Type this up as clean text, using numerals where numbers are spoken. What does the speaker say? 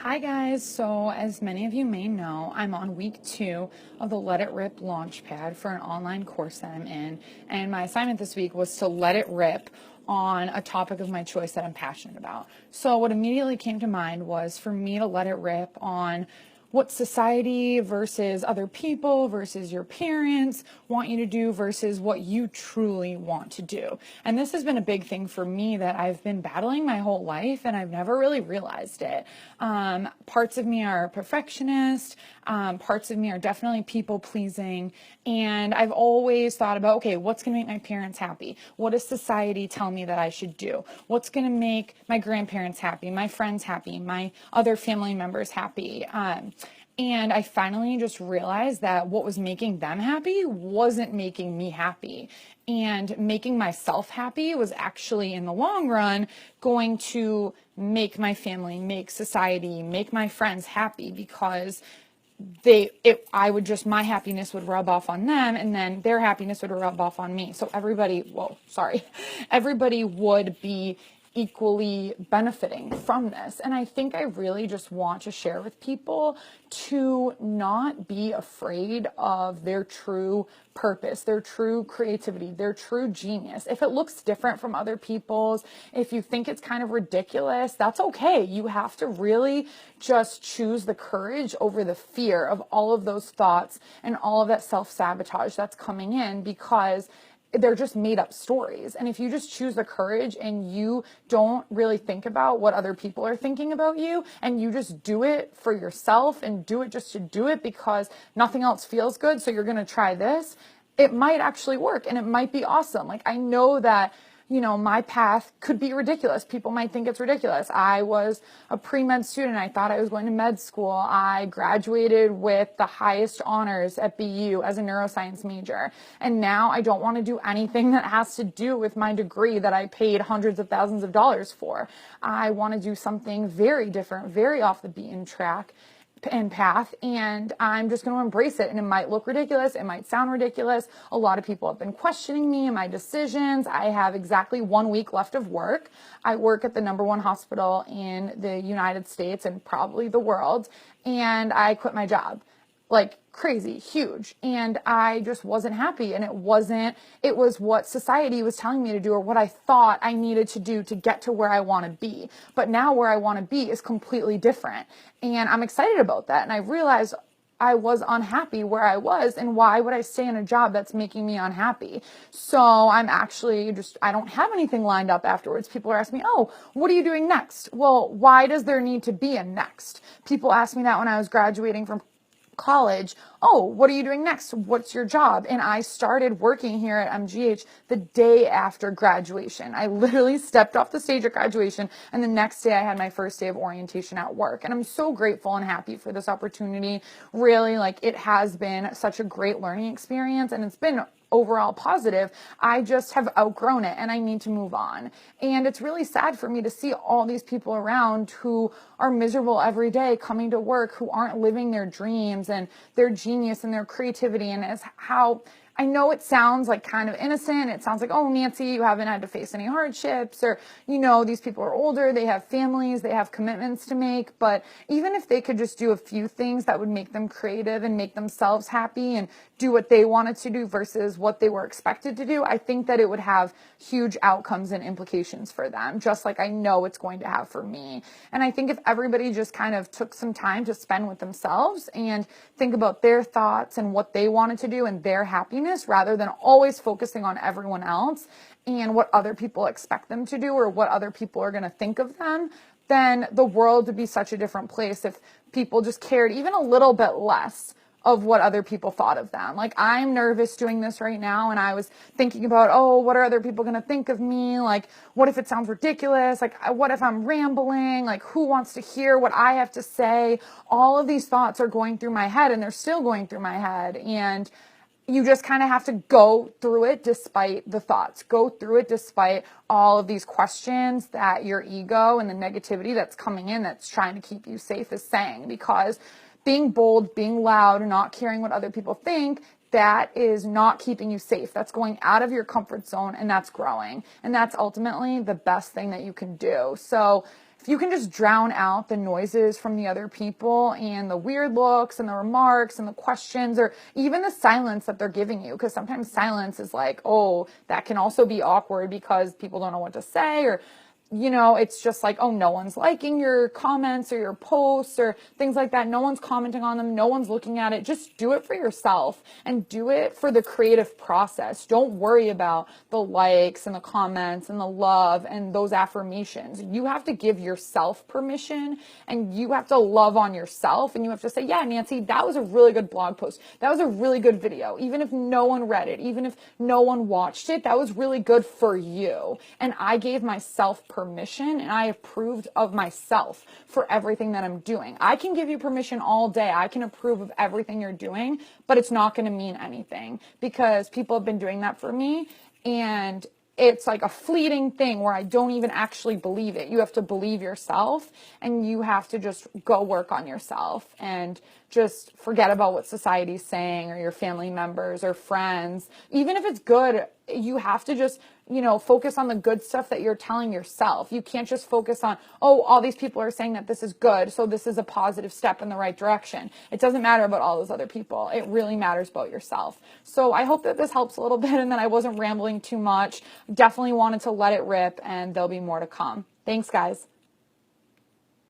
Hi guys, so as many of you may know, I'm on week 2 of the Let It Rip Launchpad for an online course that I'm in, and my assignment this week was to let it rip on a topic of my choice that I'm passionate about. So what immediately came to mind was for me to let it rip on what society versus other people versus your parents want you to do versus what you truly want to do. And this has been a big thing for me that I've been battling my whole life and I've never really realized it. Parts of me are a perfectionist, parts of me are definitely people pleasing, and I've always thought about, okay, what's going to make my parents happy? What does society tell me that I should do? What's going to make my grandparents happy, my friends happy, my other family members happy? And I finally just realized that what was making them happy wasn't making me happy. And making myself happy was actually, in the long run, going to make my family, make society, make my friends happy because my happiness would rub off on them and then their happiness would rub off on me. So everybody would be equally benefiting from this. And I think I really just want to share with people to not be afraid of their true purpose, their true creativity, their true genius. If it looks different from other people's, if you think it's kind of ridiculous, that's okay. You have to really just choose the courage over the fear of all of those thoughts and all of that self-sabotage that's coming in, because they're just made up stories. And if you just choose the courage and you don't really think about what other people are thinking about you, and you just do it for yourself and do it just to do it because nothing else feels good, so you're going to try this, it might actually work and it might be awesome. Like, I know that my path could be ridiculous. People might think it's ridiculous. I was a pre-med student. I thought I was going to med school. I graduated with the highest honors at BU as a neuroscience major. And now I don't want to do anything that has to do with my degree that I paid hundreds of thousands of dollars for. I want to do something very different, very off the beaten track and path, and I'm just going to embrace it. And it might look ridiculous, it might sound ridiculous. A lot of people have been questioning me and my decisions. I have exactly 1 week left of work. I work at the #1 hospital in the United States and probably the world, and I quit my job. Like, crazy, huge. And I just wasn't happy. And it was what society was telling me to do, or what I thought I needed to do to get to where I want to be. But now where I want to be is completely different. And I'm excited about that. And I realized I was unhappy where I was, and why would I stay in a job that's making me unhappy? So I'm actually I don't have anything lined up afterwards. People are asking me, oh, what are you doing next? Well, why does there need to be a next? People asked me that when I was graduating from college. Oh, what are you doing next? What's your job? And I started working here at MGH the day after graduation. I literally stepped off the stage at graduation, and the next day I had my first day of orientation at work. And I'm so grateful and happy for this opportunity. Really, it has been such a great learning experience, and it's been overall positive. I just have outgrown it and I need to move on. And it's really sad for me to see all these people around who are miserable every day coming to work, who aren't living their dreams and their genius and their creativity. And as how I know it sounds like kind of innocent. It sounds like, oh, Nancy, you haven't had to face any hardships, or, these people are older, they have families, they have commitments to make. But even if they could just do a few things that would make them creative and make themselves happy and do what they wanted to do versus what they were expected to do, I think that it would have huge outcomes and implications for them, just like I know it's going to have for me. And I think if everybody just kind of took some time to spend with themselves and think about their thoughts and what they wanted to do and their happiness, rather than always focusing on everyone else and what other people expect them to do or what other people are going to think of them, then the world would be such a different place if people just cared even a little bit less of what other people thought of them. Like, I'm nervous doing this right now, and I was thinking about, oh, what are other people going to think of me? Like, what if it sounds ridiculous? Like, what if I'm rambling? Like, who wants to hear what I have to say? All of these thoughts are going through my head, and they're still going through my head. And you just kind of have to go through it despite the thoughts. Go through it despite all of these questions that your ego and the negativity that's coming in that's trying to keep you safe is saying. Because being bold, being loud, not caring what other people think, that is not keeping you safe. That's going out of your comfort zone, and that's growing. And that's ultimately the best thing that you can do. So if you can just drown out the noises from the other people and the weird looks and the remarks and the questions, or even the silence that they're giving you, because sometimes silence is like, oh, that can also be awkward because people don't know what to say, or it's just like, oh, no one's liking your comments or your posts or things like that. No one's commenting on them. No one's looking at it. Just do it for yourself and do it for the creative process. Don't worry about the likes and the comments and the love and those affirmations. You have to give yourself permission, and you have to love on yourself, and you have to say, yeah, Nancy, that was a really good blog post. That was a really good video. Even if no one read it, even if no one watched it, that was really good for you. And I gave myself permission, and I approved of myself for everything that I'm doing. I can give you permission all day. I can approve of everything you're doing, but it's not going to mean anything, because people have been doing that for me, and it's like a fleeting thing where I don't even actually believe it. You have to believe yourself, and you have to just go work on yourself and just forget about what society's saying or your family members or friends. Even if it's good, you have to just, focus on the good stuff that you're telling yourself. You can't just focus on, oh, all these people are saying that this is good, so this is a positive step in the right direction. It doesn't matter about all those other people. It really matters about yourself. So I hope that this helps a little bit and that I wasn't rambling too much. Definitely wanted to let it rip, and there'll be more to come. Thanks, guys.